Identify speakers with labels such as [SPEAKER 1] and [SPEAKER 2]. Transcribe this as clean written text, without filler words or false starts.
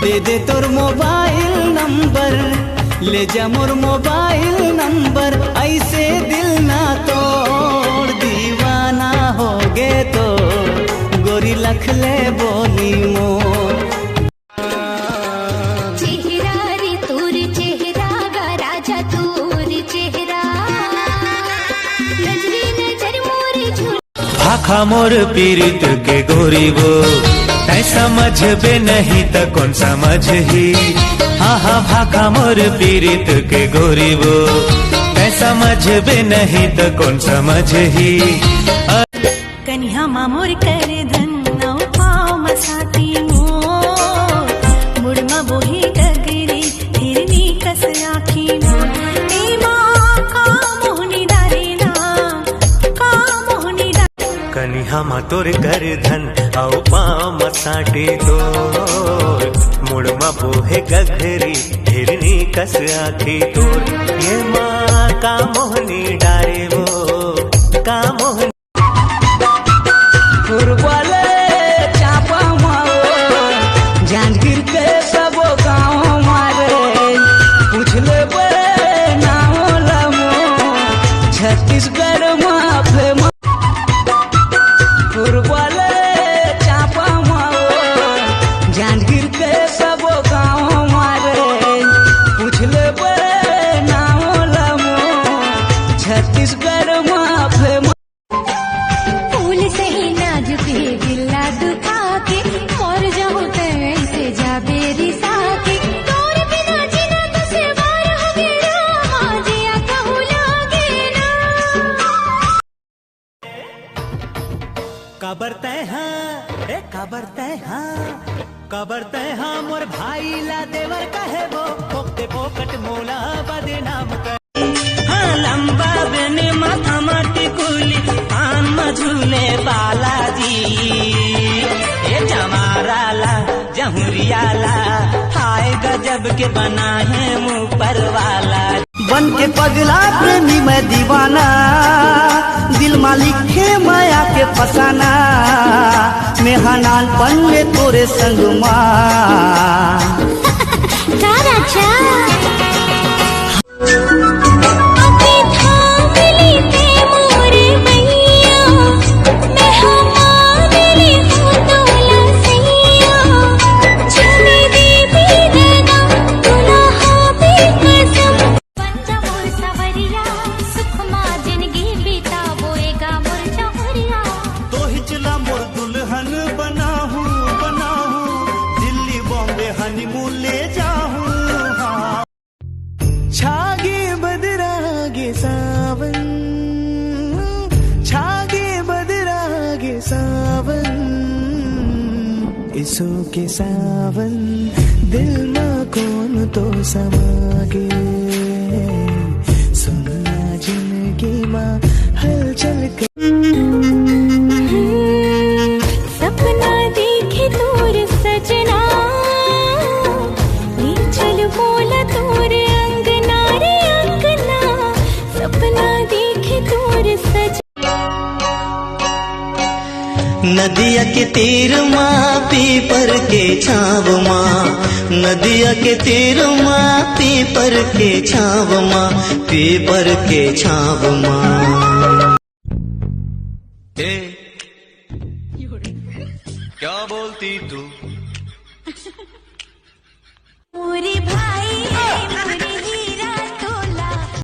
[SPEAKER 1] दे दे तोर mobile number, ले जा मोर मोबाइल नंबर, ऐसे दिल ना तोड़, दीवाना हो गे तो गोरी लख ले बोली मोर।
[SPEAKER 2] चेहरा रे तोर चेहरा गा राजा तोर चेहरा, नजरी नजर मोर झूल
[SPEAKER 3] भाखा मोर पीरित के गोरी वो, तै समझ बे नहीं त कौन समझ ही। हाँ हाँ भाखा मोर पीरित के गोरी वो, तै समझ बे नहीं त कौन समझ ही।
[SPEAKER 4] कन्या मामोर कर धन नौ पाव मसाती मोर, मुड़मा बोही गगरी हिरनी कस आखी मोर, ए माँ का मोहनी डारेला का मोहनी डारे।
[SPEAKER 3] कन्या मा तोर कर धन औ पाव मसाटी तोर, मुड़मा बोहे गगरी हिरनी कस आखी तोर, ये माँ का मोहनी डारे वो का मोहनी।
[SPEAKER 1] वाले चापा मारो जांजगीर के सब गाँव मारे, पूछ ले नाम लमो छत्तीसगढ़ माफे वाले चापा मारो जांजगीर के सब गाँव मारे, पूछ ले नाम लमो छत्तीसगढ़ माफे।
[SPEAKER 2] फूल से ही नाजुक है दिला दुखा के, और जाओ तैसे जा बेरी साके, तोर बिना जीना तो से बार हो गया, जिया कहूँ लागे ना।
[SPEAKER 3] कबरते हाँ रे कबरते हाँ, कबरते हाँ मोर भाई ला देवर कहे वो, पोकते पोकट मोला बदनाम कर।
[SPEAKER 5] हाँ लंबा बने माथा माटी कुली आन मझूले बालाजी, ये जमारा ला जहुरिया ला, हाय गजब के बना है मुँह पर वाला।
[SPEAKER 1] बन के पगला प्रेमी मैं दीवाना, दिल मालिक है माया के फसाना, मैं हनान पन में तोरे संग माँ। छागे बदरागे सावन, छागे बदरागे सावन, इसो के सावन दिल में कौन तो समागे, सुनना जिंदगी माँ हलचल कर।
[SPEAKER 4] सपना देखे तोर सजना, ले चल बोला तोर अंगना रे अंगना, सपना देखे तोर सजना।
[SPEAKER 5] नदिया के तीर माँ पीपर के छाव माँ, नदिया के तीर माँ पीपर के छाव माँ, पीपर के छाव माँ।
[SPEAKER 3] क्या बोलती तू